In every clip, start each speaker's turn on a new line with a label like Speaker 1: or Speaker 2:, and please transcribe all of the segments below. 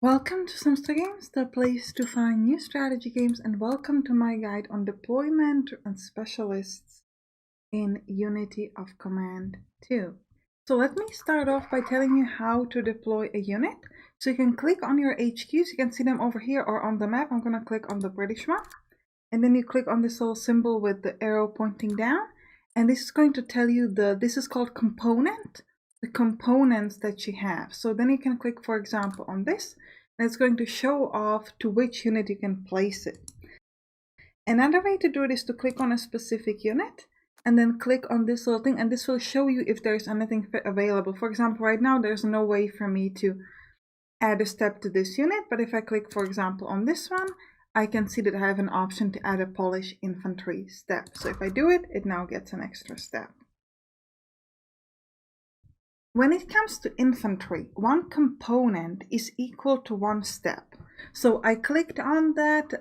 Speaker 1: Welcome to Sampstra Games, the place to find new strategy games, and welcome to my guide on deployment and specialists in Unity of Command 2. So let me start off by telling you how to deploy a unit. So you can click on your HQs, you can see them over here or on the map. I'm going to click on the British one, and then you click on this little symbol with the arrow pointing down, and this is going to tell you this is called component, the components that you have. So then you can click, for example, on this, and it's going to show off to which unit you can place it. Another way to do it is to click on a specific unit and then click on this little thing, and this will show you if there's anything available. For example, right now there's no way for me to add a step to this unit, but if I click, for example, on this one, I can see that I have an option to add a Polish infantry step. So if I do it, it now gets an extra step. When it comes to infantry, one component is equal to one step. So I clicked on that,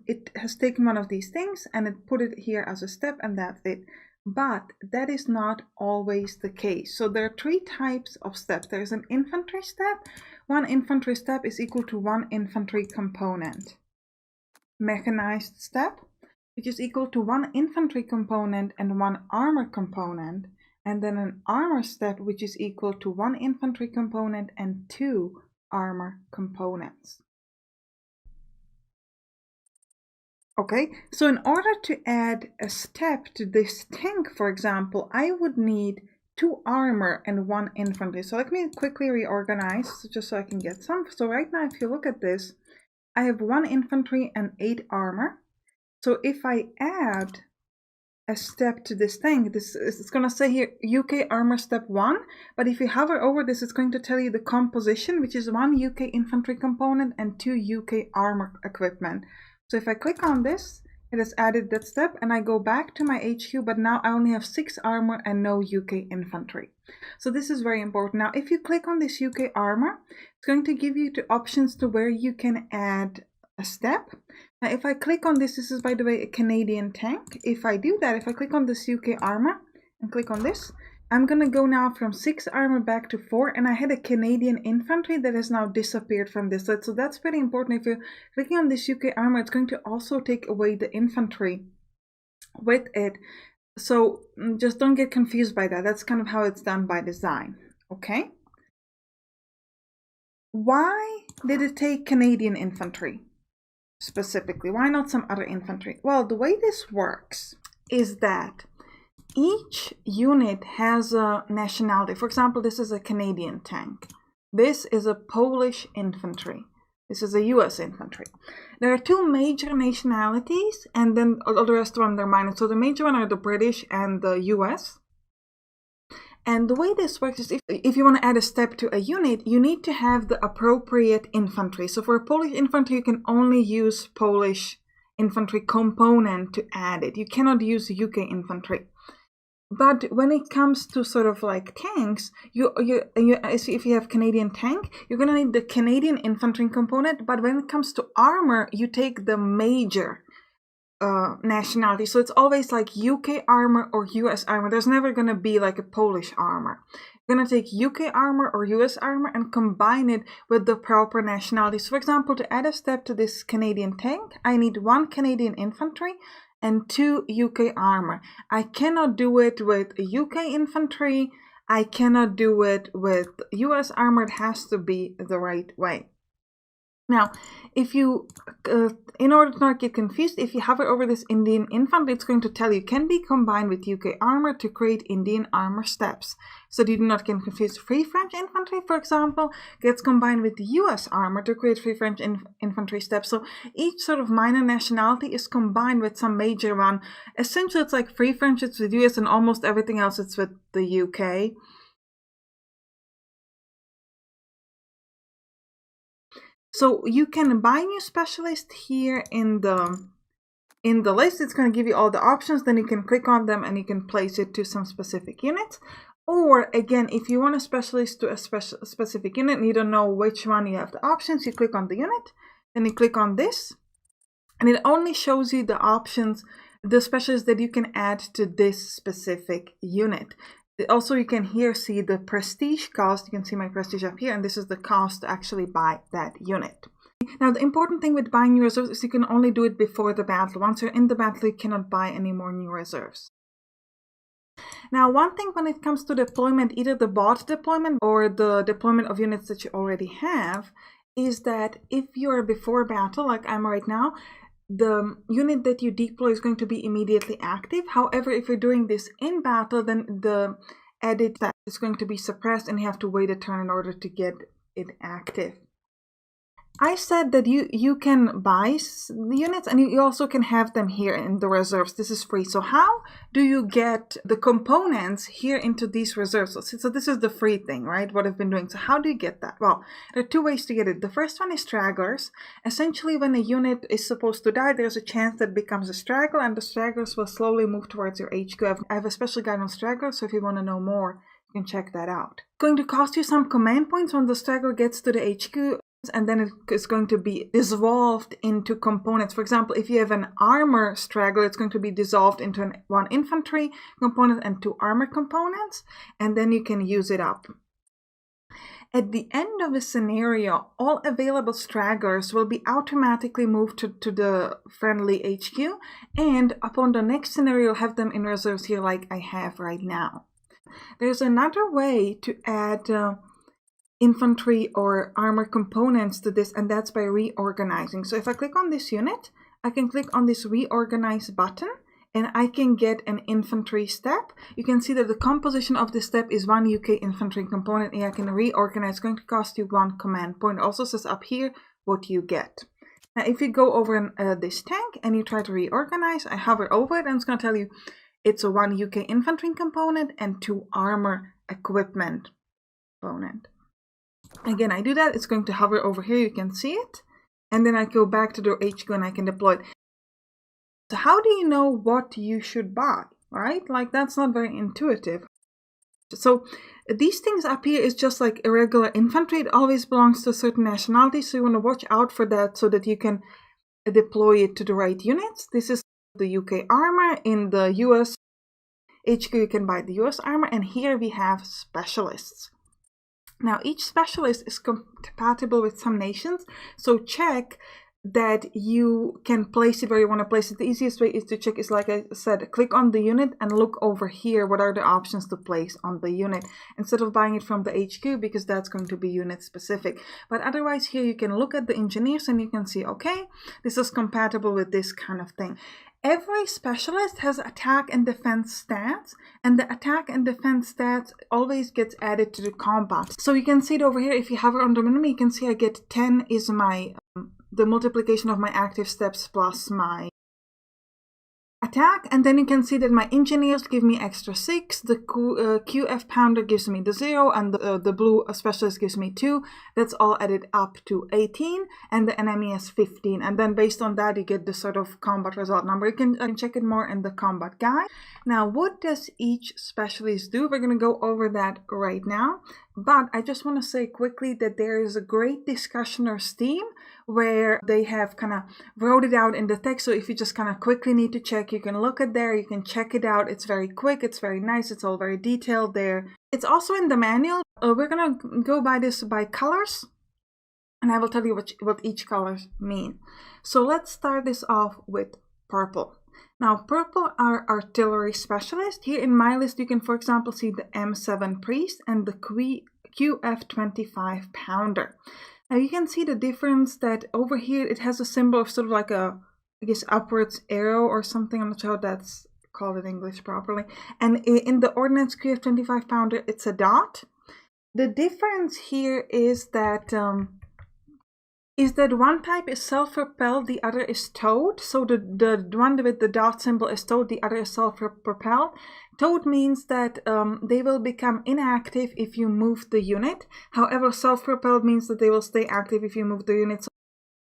Speaker 1: it has taken one of these things and it put it here as a step, and that's it. But that is not always the case. So there are three types of steps. There's an infantry step. One infantry step is equal to one infantry component. Mechanized step, which is equal to one infantry component and one armor component, and then an armor step, which is equal to one infantry component and two armor components. Okay, so in order to add a step to this tank, for example, I would need two armor and one infantry. So let me quickly reorganize just so I can get some. So right now, if you look at this, I have one infantry and 8 armor. So if I add a step to this tank, it's going to say here UK armor step 1, but if you hover over this, it's going to tell you the composition, which is one UK infantry component and 2 UK armor equipment. So if I click on this, it has added that step, and I go back to my HQ, but now I only have 6 armor and no UK infantry. So this is very important. Now, if you click on this UK armor, it's going to give you the options to where you can add a step. Now, if I click on this, this is, by the way, a Canadian tank. If I do that, if I click on this UK armor and click on this, I'm going to go now from 6 armor back to 4, and I had a Canadian infantry that has now disappeared from this list. So that's pretty important. If you're clicking on this UK armor, it's going to also take away the infantry with it. So just don't get confused by that. That's kind of how it's done by design. Okay. Why did it take Canadian infantry specifically? Why not some other infantry? Well, the way this works is that each unit has a nationality. For example, this is a Canadian tank. This is a Polish infantry. This is a US infantry. There are 2 major nationalities, and then all the rest of them, they're minor. So the major one are the British and the US. And the way this works is if you want to add a step to a unit, you need to have the appropriate infantry. So for a Polish infantry, you can only use Polish infantry component to add it. You cannot use UK infantry. But when it comes to sort of like tanks, if you have Canadian tank, you're going to need the Canadian infantry component. But when it comes to armor, you take the major nationality. So it's always like UK armor or US armor. There's never going to be like a Polish armor. You're going to take UK armor or US armor and combine it with the proper nationality. So for example, to add a step to this Canadian tank, I need 1 Canadian infantry and 2 UK armor. I cannot do it with UK infantry. I cannot do it with US armor. It has to be the right way. Now, if you, in order to not get confused, if you hover over this Indian infantry, it's going to tell you can be combined with UK armor to create Indian armor steps. So you do not get confused. Free French infantry, for example, gets combined with the US armor to create Free French infantry steps. So each sort of minor nationality is combined with some major one. Essentially, it's like Free French, it's with US, and almost everything else it's with the UK. So you can buy new specialist here in the list. It's going to give you all the options. Then you can click on them and you can place it to some specific units. Or again, if you want a specialist to a specific unit and you don't know which one, you have the options. You click on the unit, then you click on this, and it only shows you the options, the specialists that you can add to this specific unit. Also, you can here see the prestige cost. You can see my prestige up here, and this is the cost to actually buy that unit. Now, the important thing with buying new reserves is you can only do it before the battle. Once you're in the battle, you cannot buy any more new reserves. Now, one thing when it comes to deployment, either the bot deployment or the deployment of units that you already have, is that if you're before battle, like I'm right now, the unit that you deploy is going to be immediately active. However, if you're doing this in battle, then the edit that is going to be suppressed and you have to wait a turn in order to get it active. I said that you can buy the units and you also can have them here in the reserves. This is free. So how do you get the components here into these reserves? So this is the free thing, right? What I've been doing. So how do you get that? Well, there are two ways to get it. The first one is stragglers. Essentially, when a unit is supposed to die, there's a chance that it becomes a straggler, and the stragglers will slowly move towards your HQ. I have a special guide on stragglers, so if you want to know more, you can check that out. It's going to cost you some command points when the straggler gets to the HQ, and then it is going to be dissolved into components. For example, if you have an armor straggler, it's going to be dissolved into one infantry component and 2 armor components, and then you can use it up. At the end of the scenario, all available stragglers will be automatically moved to the friendly HQ, and upon the next scenario, you'll have them in reserves here like I have right now. There's another way to add infantry or armor components to this, and that's by reorganizing. So if I click on this unit, I can click on this reorganize button and I can get an infantry step. You can see that the composition of this step is 1 UK infantry component, and I can reorganize. It's going to cost you 1 command point. It also says up here what you get. Now if you go over this tank and you try to reorganize, I hover over it and it's going to tell you it's a 1 UK infantry component and 2 armor equipment component. Again, I do that, it's going to hover over here, you can see it, and then I go back to the HQ and I can deploy it. So how do you know what you should buy, right? Like, that's not very intuitive. So these things up here is just like irregular infantry. It always belongs to a certain nationality, so you want to watch out for that so that you can deploy it to the right units. This is the UK armor. In the US HQ, you can buy the US armor, and here we have specialists. Now, each specialist is compatible with some nations, so check that you can place it where you want to place it. The easiest way is to check is, like I said, click on the unit and look over here what are the options to place on the unit instead of buying it from the HQ, because that's going to be unit specific. But otherwise here you can look at the engineers and you can see, okay, this is compatible with this kind of thing. Every specialist has attack and defense stats, and the attack and defense stats always gets added to the combat. So you can see it over here. If you hover on the enemy, you can see I get 10 is my the multiplication of my active steps plus my attack, and then you can see that my engineers give me extra 6, the QF pounder gives me the 0, and the blue specialist gives me 2. That's all added up to 18, and the enemy has 15, and then based on that you get the sort of combat result number. You can check it more in the combat guide. Now, what does each specialist do? We're going to go over that right now, but I just want to say quickly that there is a great discussion or Steam where they have kind of wrote it out in the text, so if you just kind of quickly need to check, you can look at there, you can check it out. It's very quick, it's very nice, it's all very detailed there. It's also in the manual. We're gonna go by this by colors, and I will tell you what each color mean. So let's start this off with purple. Now, purple are artillery specialists. Here in my list you can, for example, see the M7 priest and the QF25 pounder. Now you can see the difference that over here it has a symbol of sort of like a, I guess, upwards arrow or something. I'm not sure how that's called in English properly. And in the ordnance QF25 pounder, it's a dot. The difference here is that one type is self-propelled, the other is towed. So the one with the dot symbol is towed, the other is self-propelled. Towed means that they will become inactive if you move the unit. However, self-propelled means that they will stay active if you move the unit. So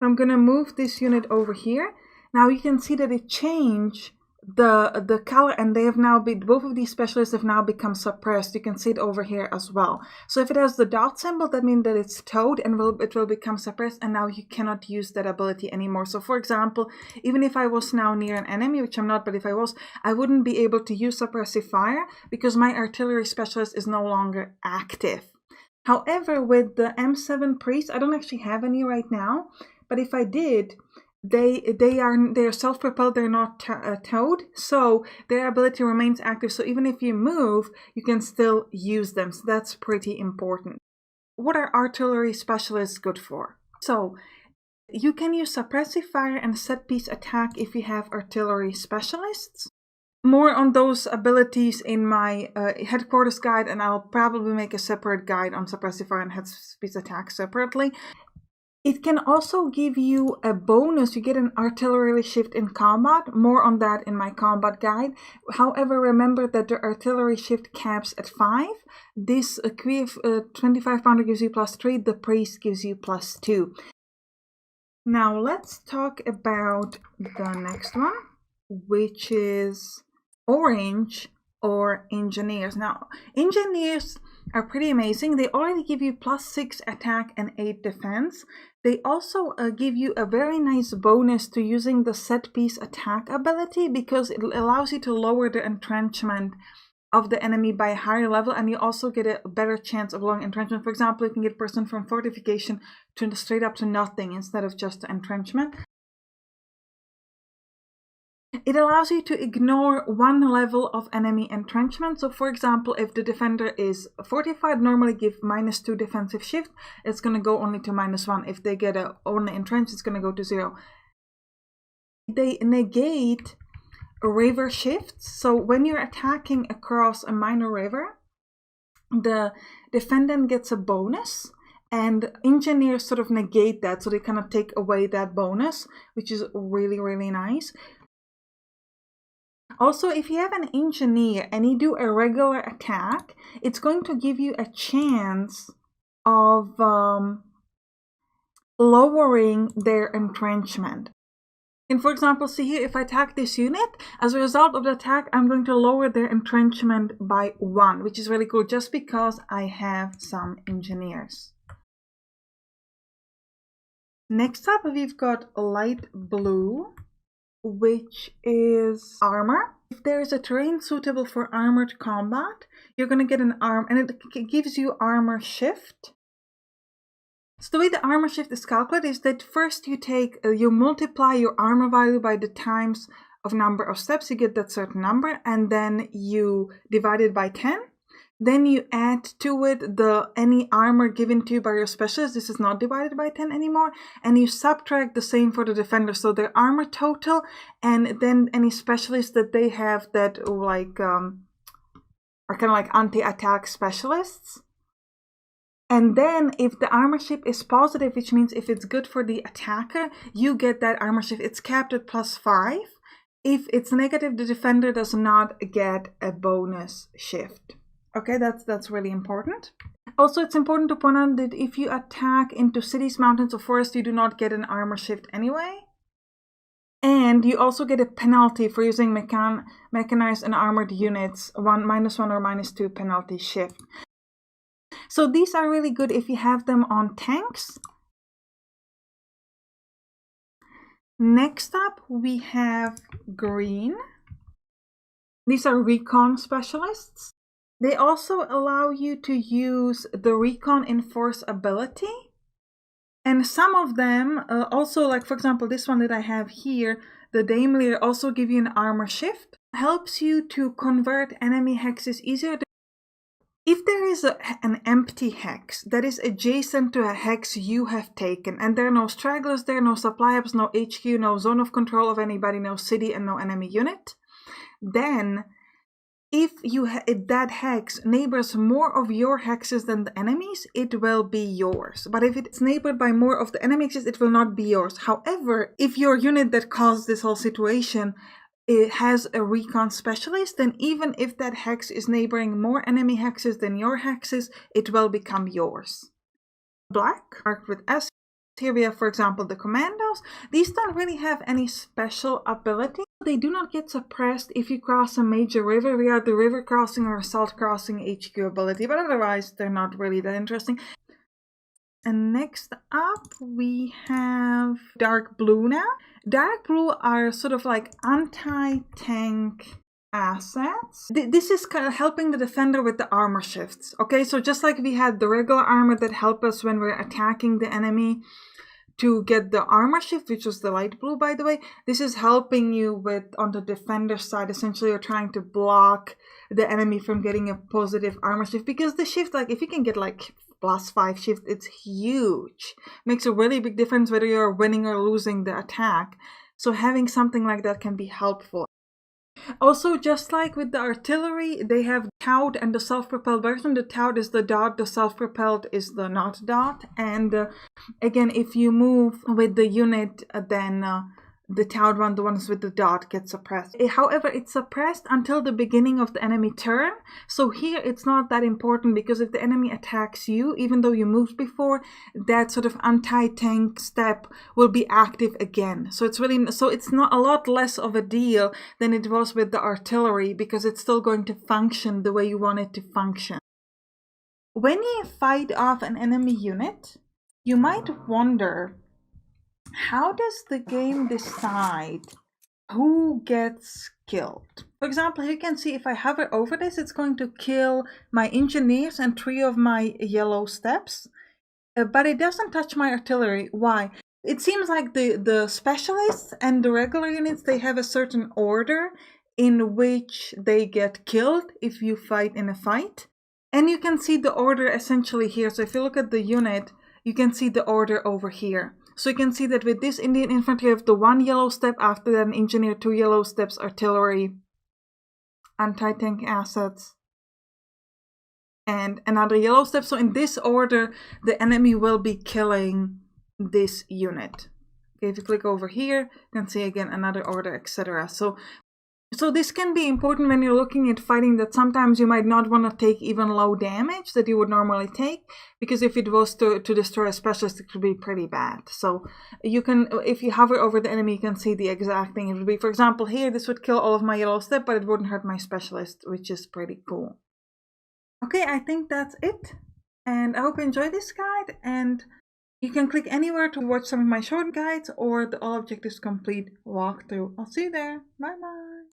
Speaker 1: I'm going to move this unit over here. Now you can see that it changed the color, and they have now been, both of these specialists have now become suppressed. You can see it over here as well. So if it has the dot symbol, that means that it's towed and it will become suppressed, and now you cannot use that ability anymore. So for example, even if I was now near an enemy, which I'm not, but if I was, I wouldn't be able to use suppressive fire because my artillery specialist is no longer active. However, with the M7 priest, I don't actually have any right now, but if I did, they're self-propelled, they're not towed, so their ability remains active. So even if you move, you can still use them. So that's pretty important. What are artillery specialists good for? So you can use suppressive fire and set piece attack if you have artillery specialists. More on those abilities in my headquarters guide, and I'll probably make a separate guide on suppressive fire and head piece attack separately. It can also give you a bonus. You get an artillery shift in combat. More on that in my combat guide. However, remember that the artillery shift caps at 5. This 25 pounder gives you +3. The priest gives you +2. Now let's talk about the next one, which is orange or engineers. Now, engineers are pretty amazing. They already give you +6 attack and 8 defense. They also give you a very nice bonus to using the set piece attack ability because it allows you to lower the entrenchment of the enemy by a higher level, and you also get a better chance of lowering entrenchment. For example, you can get a person from fortification to straight up to nothing instead of just the entrenchment. It allows you to ignore one level of enemy entrenchment. So for example, if the defender is fortified, normally give -2 defensive shift, it's going to go only to -1. If they get only entrenched, it's going to go to 0. They negate river shifts. So when you're attacking across a minor river, the defendant gets a bonus, and engineers sort of negate that. So they kind of take away that bonus, which is really, really nice. Also, if you have an engineer and you do a regular attack, it's going to give you a chance of lowering their entrenchment. And for example, see here, if I attack this unit, as a result of the attack, I'm going to lower their entrenchment by 1, which is really cool, just because I have some engineers. Next up, we've got light blue, which is armor. If there is a terrain suitable for armored combat, you're going to get an arm, and it gives you armor shift. So the way the armor shift is calculated is that first you multiply your armor value by the times of number of steps, you get that certain number, and then you divide it by 10. Then you add to it any armor given to you by your specialist. This is not divided by 10 anymore. And you subtract the same for the defender. So their armor total, and then any specialists that they have that are kind of like anti-attack specialists. And then if the armor shift is positive, which means if it's good for the attacker, you get that armor shift. It's capped at +5. If it's negative, the defender does not get a bonus shift. Okay, that's really important. Also, it's important to point out that if you attack into cities, mountains, or forests, you do not get an armor shift anyway. And you also get a penalty for using mechanized and armored units, -1 or -2 penalty shift. So these are really good if you have them on tanks. Next up, we have green. These are recon specialists. They also allow you to use the Recon Enforce ability. And some of them also, like for example, this one that I have here, the Daimler, also give you an armor shift. Helps you to convert enemy hexes easier. If there is an empty hex that is adjacent to a hex you have taken, and there are no stragglers there, no supply hubs, no HQ, no zone of control of anybody, no city, and no enemy unit, then if that hex neighbors more of your hexes than the enemies, it will be yours. But if it's neighbored by more of the enemy hexes, it will not be yours. However, if your unit that caused this whole situation has a recon specialist, then even if that hex is neighboring more enemy hexes than your hexes, it will become yours. Black, marked with S. Here we have, for example, the commandos. These don't really have any special ability. They do not get suppressed if you cross a major river via the river crossing or salt crossing HQ ability, but otherwise they're not really that interesting. And next up we have dark blue now. Dark blue are sort of like anti-tank assets. This is kind of helping the defender with the armor shifts. Okay, so just like we had the regular armor that help us when we're attacking the enemy to get the armor shift, which was the light blue, by the way, this is helping you with, on the defender side, essentially you're trying to block the enemy from getting a positive armor shift, because the shift, like if you can get like +5 shift, it's huge. Makes a really big difference whether you're winning or losing the attack. So having something like that can be helpful. Also, just like with the artillery, they have Tout and the self-propelled version. The Tout is the dot, the self-propelled is the not dot. And again, if you move with the unit, then the Tout one, the ones with the dot, get suppressed. However, it's suppressed until the beginning of the enemy turn. So here it's not that important, because if the enemy attacks you, even though you moved before, that sort of anti-tank step will be active again. So it's really, so it's not a lot less of a deal than it was with the artillery, because it's still going to function the way you want it to function. When you fight off an enemy unit, you might wonder, how does the game decide who gets killed? For example, you can see if I hover over this, it's going to kill my engineers and 3 of my yellow steps, but it doesn't touch my artillery. Why? It seems like the specialists and the regular units, they have a certain order in which they get killed if you fight in a fight. And you can see the order essentially here. So if you look at the unit, you can see the order over here. So you can see that with this Indian infantry, you have the 1 yellow step, after that an engineer, 2 yellow steps, artillery, anti-tank assets, and another yellow step. So in this order, the enemy will be killing this unit. Okay, if you click over here, you can see again another order, etc. So this can be important when you're looking at fighting, that sometimes you might not want to take even low damage that you would normally take, because if it was to destroy a specialist, it could be pretty bad. So you can, if you hover over the enemy, you can see the exact thing. It would be, for example, here, this would kill all of my yellow step, but it wouldn't hurt my specialist, which is pretty cool. Okay, I think that's it. And I hope you enjoyed this guide, and you can click anywhere to watch some of my short guides or the all objectives complete walkthrough. I'll see you there. Bye bye.